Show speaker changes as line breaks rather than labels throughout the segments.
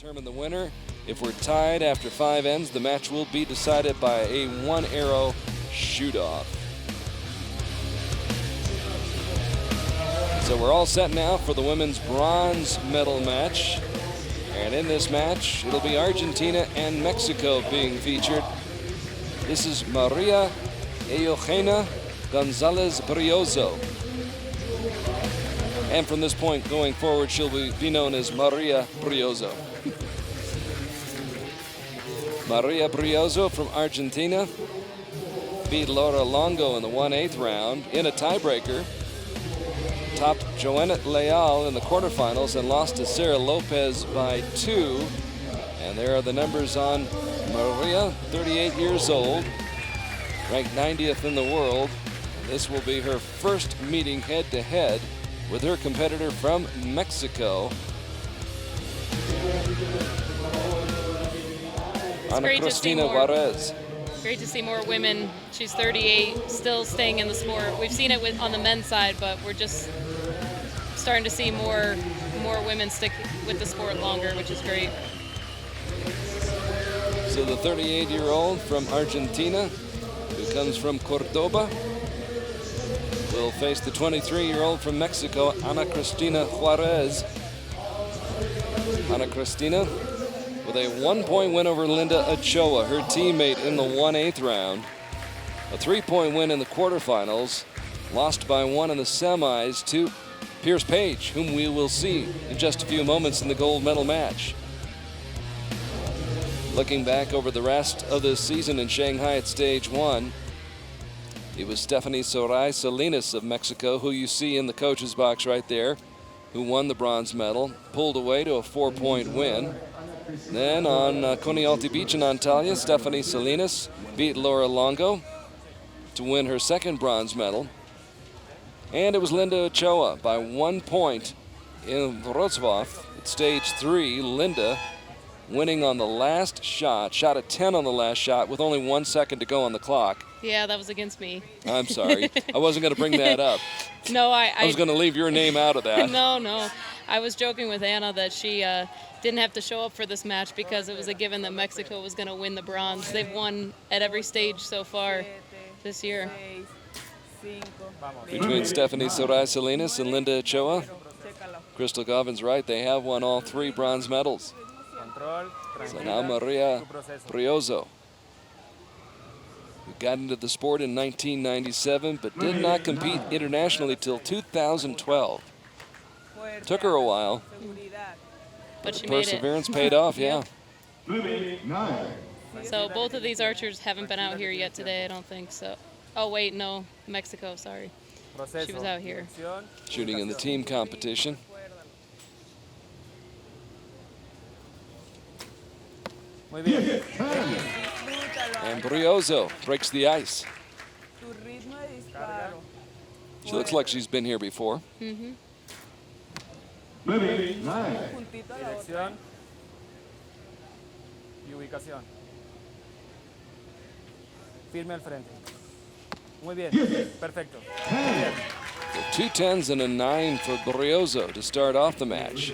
Determine the winner. If we're tied after 5 ends, the match will be decided by a 1-arrow shoot-off. So we're all set now for the women's bronze medal match. And in this match, it'll be Argentina and Mexico being featured. This is Maria Eugenia Gonzalez Briozzo. And from this point going forward, she'll be known as Maria Briozzo. Maria Briozzo from Argentina beat Laura Longo in the 1/8 round in a tiebreaker. Topped Joana Leal in the quarterfinals and lost to Sarah Lopez by 2. And there are the numbers on Maria, 38 years old, ranked 90th in the world. And this will be her first meeting head-to-head with her competitor from Mexico. Christina Juarez.
Great to see more women. She's 38, still staying in the sport. We've seen it on the men's side, but we're just starting to see more women stick with the sport longer, which is great.
So the 38-year-old from Argentina, who comes from Cordoba, will face the 23-year-old from Mexico, Ana Cristina Juarez. Ana Cristina with a 1-point win over Linda Ochoa, her teammate in the 1/8 round. A 3-point win in the quarterfinals, lost by 1 in the semis to Pierce Page, whom we will see in just a few moments in the gold medal match. Looking back over the rest of the season in Shanghai at stage 1, it was Stephanie Soray Salinas of Mexico, who you see in the coach's box right there, who won the bronze medal, pulled away to a 4-point win. Then on Conialty Beach in Antalya, Stephanie Salinas beat Laura Longo to win her second bronze medal. And it was Linda Ochoa by 1 point in Wrocław at stage 3. Linda winning on the last shot, shot a 10 on the last shot with only 1 second to go on the clock.
Yeah, that was against me.
I'm sorry. I wasn't going to bring that up.
No,
I was going to leave your name out of that.
No. I was joking with Anna that she didn't have to show up for this match because it was a given that Mexico was going to win the bronze. They've won at every stage so far this year.
Between Stephanie Soray Salinas and Linda Ochoa, Crystal Govan's right. They have won all 3 bronze medals. So now Maria Briozzo, who got into the sport in 1997 but did not compete internationally till 2012. Took her a while.
But she made it.
Perseverance paid off, yeah.
So both of these archers haven't been out here yet today, I don't think so. Oh wait, no, Mexico, sorry. She was out here.
Shooting in the team competition. And Briozzo breaks the ice. She looks like she's been here before.
Mm-hmm.
Dirección y ubicación. Firme al frente. Muy bien. Perfecto.
So 2 10s and a 9 for Briozzo to start off the match.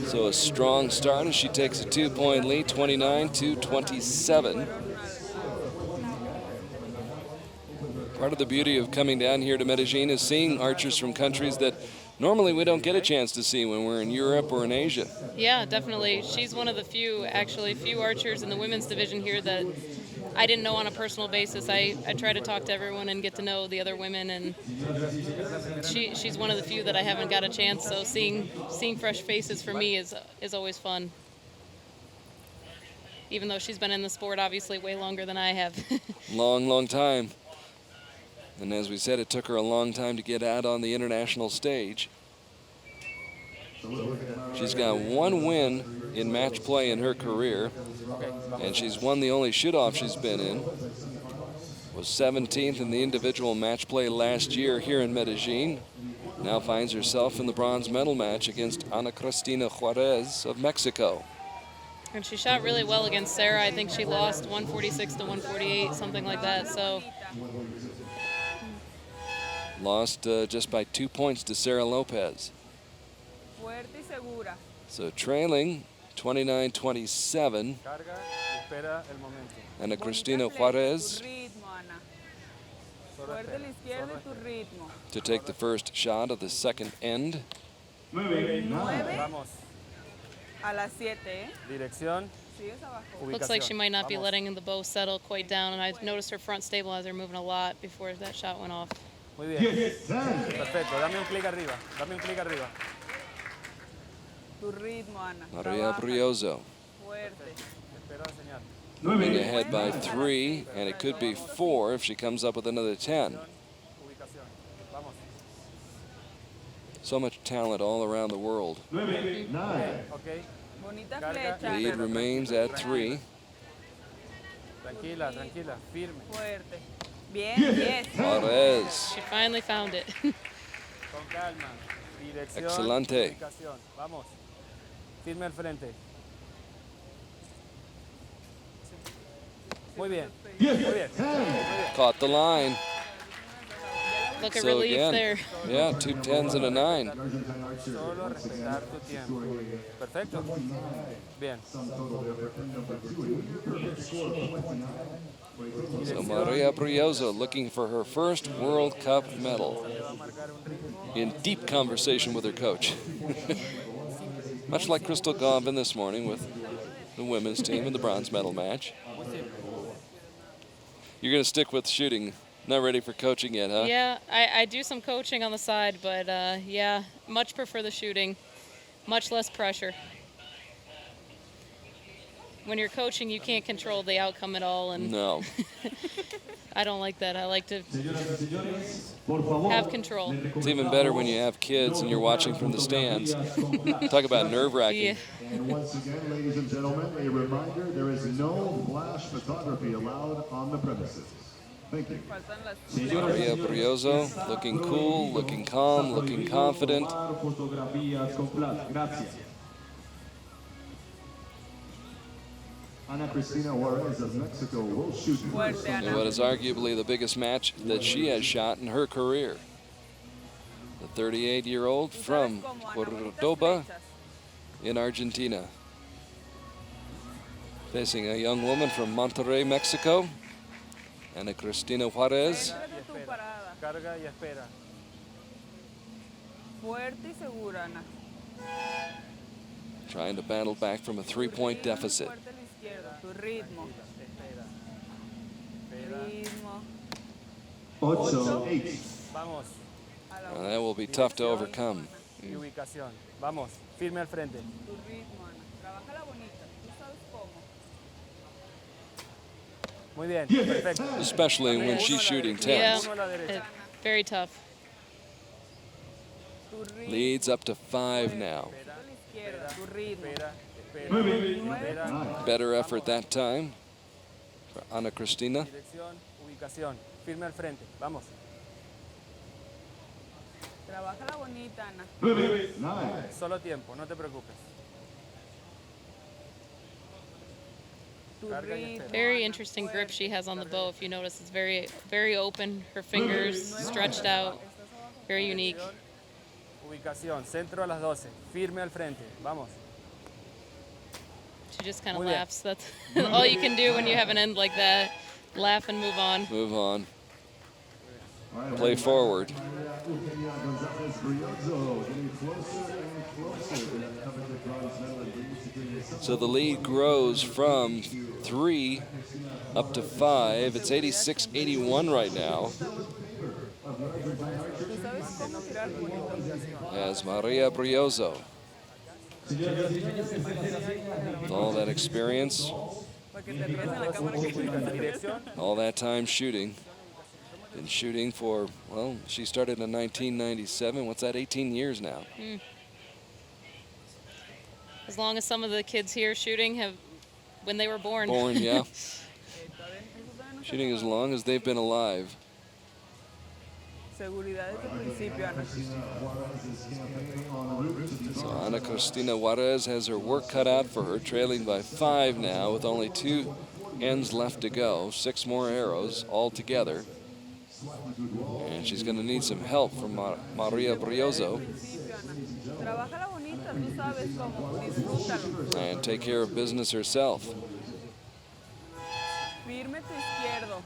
So a strong start as she takes a 2-point lead, 29-27. Part of the beauty of coming down here to Medellin is seeing archers from countries that normally we don't get a chance to see when we're in Europe or in Asia.
Yeah, definitely. She's one of the few archers in the women's division here that I didn't know on a personal basis. I try to talk to everyone and get to know the other women, and she's one of the few that I haven't got a chance. So seeing fresh faces for me is always fun. Even though she's been in the sport obviously way longer than I have.
Long time. And as we said, it took her a long time to get out on the international stage. She's got 1 win in match play in her career, and she's won the only shoot-off she's been in. Was 17th in the individual match play last year here in Medellin. Now finds herself in the bronze medal match against Ana Cristina Juarez of Mexico.
And she shot really well against Sarah. I think she lost 146 to 148, something like that. So
Lost just by 2 points to Sarah Lopez.
Fuerte y segura.
So trailing 29-27.
Carga y espera el momento.
Ana
Bonita
Christina
flecha,
Juarez
tu ritmo, Ana.
Solo
Fuerte a la
espera,
izquierda
solo
y tu
espera.
ritmo.
to take the first shot of the second end.
9
Vamos.
a las 7, ¿eh?
Dirección.
Sigues abajo.
Looks like she might not be
Vamos.
letting the bow settle quite down, and I noticed her front stabilizer moving a lot before that shot went off.
Muy bien. Perfecto. Dame un clic arriba. Dame un clic arriba.
Tu ritmo, Ana.
Maria
Trabaja.
Briozzo
Fuerte.
Espera la señal.
moving ahead by 3, and it could be 4 if she comes up with another 10.
Ubicación. Vamos.
So much talent all around the world.
Ok.
Bonita
Carga.
flecha.
Lead remains at 3.
Tranquila, tranquila. Firme.
Fuerte. Bien, 10.
Juarez,
She finally found it.
Con calma. Dirección.
Excelente.
Ubicación. Vamos. Firme al frente. Muy bien. Muy bien. Muy bien.
caught the line.
Look at
So
relief
again,
there.
yeah, 2 10s and a 9.
Solo respetar tu tiempo. Perfecto. Bien.
So Maria Briozzo looking for her first World Cup medal. In deep conversation with her coach. Much like Crystal Gombin this morning with the women's team in the bronze medal match. You're going to stick with shooting. Not ready for coaching yet, huh?
Yeah, I do some coaching on the side, but yeah, much prefer the shooting. Much less pressure. When you're coaching, you can't control the outcome at all, and
No.
I don't like that. I like to have control.
It's even better when you have kids and you're watching from the stands. Talk about nerve-wracking.
Yeah.
And once again, ladies and gentlemen, a reminder, there is no flash photography allowed on the premises. Thank you.
Faltan las
Maria Briozzo looking cool, looking calm, looking confident.
Fotografías con flash. Gracias. Ana Christina Juarez of Mexico will shoot first.
fuerte,
In
Ana.
what is arguably the biggest match that she has shot in her career. The 38-year-old
Tú sabes
from
cómo, Ana, bonitas
Cordoba
flechas.
in Argentina. Facing a young woman from Monterrey, Mexico, Ana Christina Juarez.
Céntrate tu parada.
Carga y espera.
Fuerte y segura, Ana.
Trying to battle back from a 3-point deficit.
Fuerte a la izquierda. Tu ritmo. Ritmo.
8-8.
Vamos.
A la
That will be tough to overcome.
Y ubicación. Vamos. Firme al frente.
tu ritmo, Ana. Trabaja la bonita. Tú sabes cómo.
Muy bien. Perfecto.
Especially when she's shooting
Yeah,
10s.
Uno a la derecha.
very tough.
Tu ritmo.
Leads up to 5 now.
A la izquierda. Tu ritmo.
Espera. Espera. Espera.
Better effort that time for Ana Christina.
Dirección. Ubicación. Firme al frente. Vamos.
Trabaja la bonita, Ana.
9.
Solo tiempo. No te preocupes.
Tu
Carga y
ritmo.
espera.
Very interesting grip she has on the bow. If you notice, it's very, very open. Her fingers stretched out. Very unique.
Ubicación. Centro a las 12. Firme al frente. Vamos.
She just kind of
Muy bien.
laughs. That's all you can do when you have an end like that. Laugh and move on.
Move on. Play forward.
Eugenia Gonzalez Briozzo getting closer and closer to that coveted bronze medal in Briozzo.
So the lead grows from 3 up to 5. It's 86-81 right now
Tú sabes cómo tirar bonito.
as Maria Briozzo, with all that experience,
Para que te atrás en la cámara que
Dirección.
all that time shooting. Been shooting for, well, she started in 1997. What's that, 18 years now?
As long as some of the kids here shooting have, when they were born.
Born, yeah. Shooting as long as they've been alive.
Seguridad desde el principio, Ana.
So Ana Christina Juarez has her work cut out for her, trailing by 5 now with only 2 ends left to go. 6 more arrows altogether. And she's going to need some help from Maria Briozzo.
Trabaja la bonita. tú sabes cómo, disfrútalo.
and take care of business herself.
Firme tu izquierdo.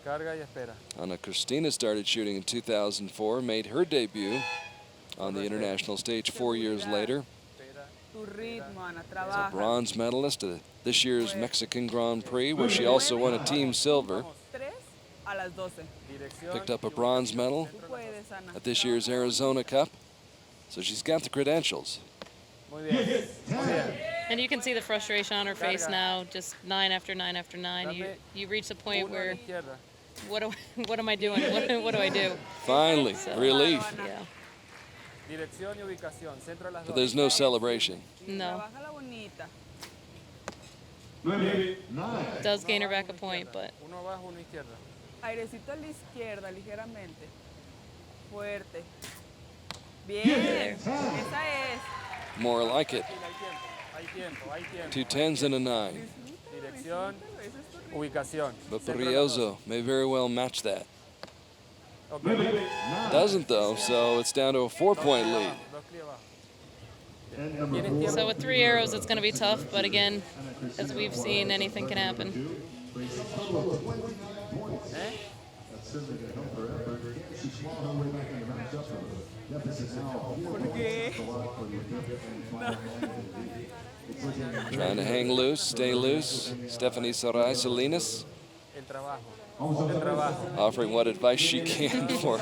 Carga y espera.
Ana Christina started shooting in 2004, made her debut on the international stage 4 years later.
Tu ritmo, Ana,
A
trabaja.
bronze medalist at this year's Mexican Grand Prix, where she also won a team silver.
3 a las 12.
Dirección.
Picked up a bronze medal
Tú puedes, Ana.
at this year's Arizona Cup. So she's got the credentials.
Muy bien. Muy bien.
And you can see the frustration on her face now, just 9 after 9 after 9. You reach the point
Uno a la
where,
izquierda.
what am I doing? What do I do?
Finally, relief.
Yeah.
Dirección y ubicación. Centro a las
But
12.
there's no celebration.
No.
Trabaja la bonita.
Does gain her back a point, but
Uno abajo, uno izquierda.
Airecito a la izquierda, ligeramente. Fuerte. Bien. Esa es.
More like it.
Hay tiempo, hay tiempo.
2 10s and a 9.
Dirección, ubicación.
But
Centro a las 12.
Briozzo may very well match that.
Okay.
Doesn't though, so it's down to a 4-point lead.
Dos clics abajo. Tienes tiempo.
so with 3 arrows, it's going to be tough. But again, as we've seen, anything can happen.
Trying to hang loose, stay loose. Stephanie Sarai Salinas
El trabajo. El trabajo.
offering what advice she can for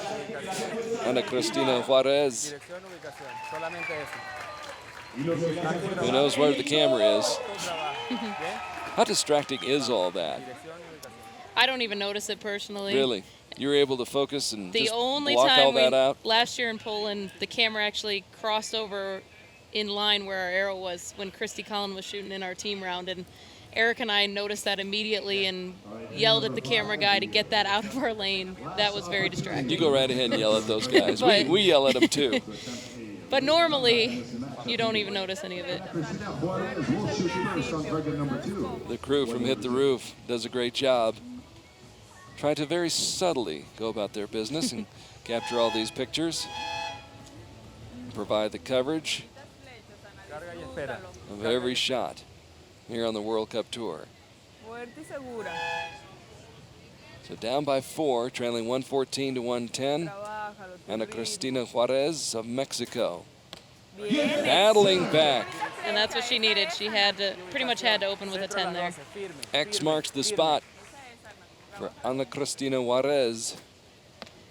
Ana Christina Juarez.
Dirección, ubicación. Solamente eso.
Who knows where the camera is?
Tu trabajo. Bien.
How distracting is all that?
Dirección y ubicación.
I don't even notice it personally.
Really? You were able to focus and
The
just
only
block all
time
that out?
last year in Poland, the camera actually crossed over in line where our arrow was when Christy Collin was shooting in our team round, and Eric and I noticed that immediately and yelled at the camera guy to get that out of our lane. That was very distracting.
You go right ahead and yell at those guys.
But-
we yell at them too.
But normally, you don't even notice any of it.
Juarez will shoot first on target number 2.
The crew from Hit the Roof does a great job. Trying to very subtly go about their business and capture all these pictures. Provide the coverage
Carga y espera.
of every shot here on the World Cup Tour.
Fuerte y segura.
So down by 4, trailing 114 to 110.
Trabájalo. tu
Ana
ritmo.
Christina Juarez of Mexico.
Bien.
Battling back.
And that's what she needed. She had to, pretty much had to open with a 10 there.
Firme.
X marks the spot for Ana Christina Juarez.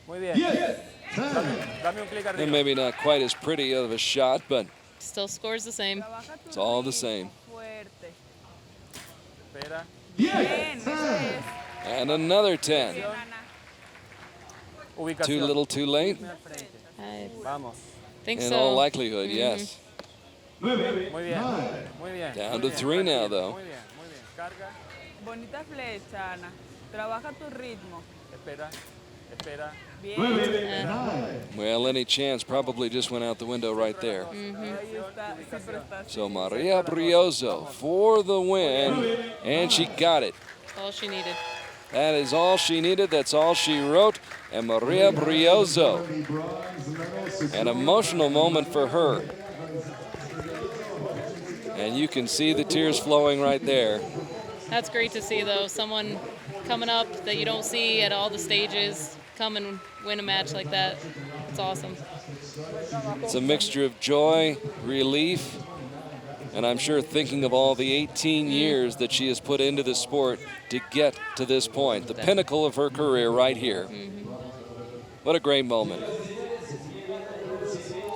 Muy bien. Dame un clic
And
arriba.
maybe not quite as pretty of a shot, but
Still scores the same.
Trabaja tu
it's all the
ritmo.
same.
Fuerte.
Espera.
Bien. Esa es.
And another 10.
Bien, Ana.
Ubicación.
Too little, too late.
Al frente.
I
Vamos.
think
In
so.
all likelihood, yes.
Muy bien. Muy bien.
Down
muy
to
bien.
3 now, though.
Muy bien. Muy bien. Carga.
Bonita flecha, Ana. Trabaja tu ritmo.
Espera. Espera.
Bien.
Well, any chance probably just went out the window right there.
Ahí está. Sí, pero está.
So Maria Briozzo for the win, and she got it.
All she needed.
That is all she needed. That's all she wrote. And Maria Briozzo, an emotional moment for her. And you can see the tears flowing right there.
That's great to see, though. Someone coming up that you don't see at all the stages come and win a match like that. It's awesome.
It's a mixture of joy, relief, and I'm sure thinking of all the 18 years that she has put into the sport to get to this point, the pinnacle of her career right here. What a great moment.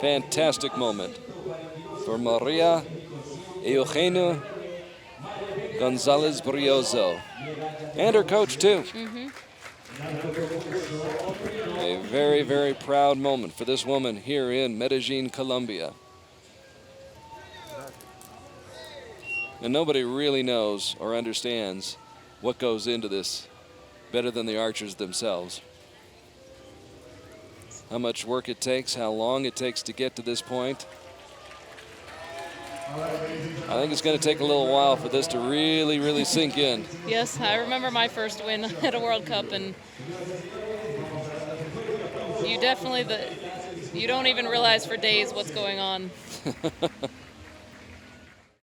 Fantastic moment for Maria Eugenia Gonzalez Briozzo, and her coach too. A very, very proud moment for this woman here in Medellin, Colombia. And nobody really knows or understands what goes into this better than the archers themselves. How much work it takes, how long it takes to get to this point. I think it's going to take a little while for this to really, really sink in.
Yes, I remember my first win at a World Cup, and you definitely, you don't even realize for days what's going on.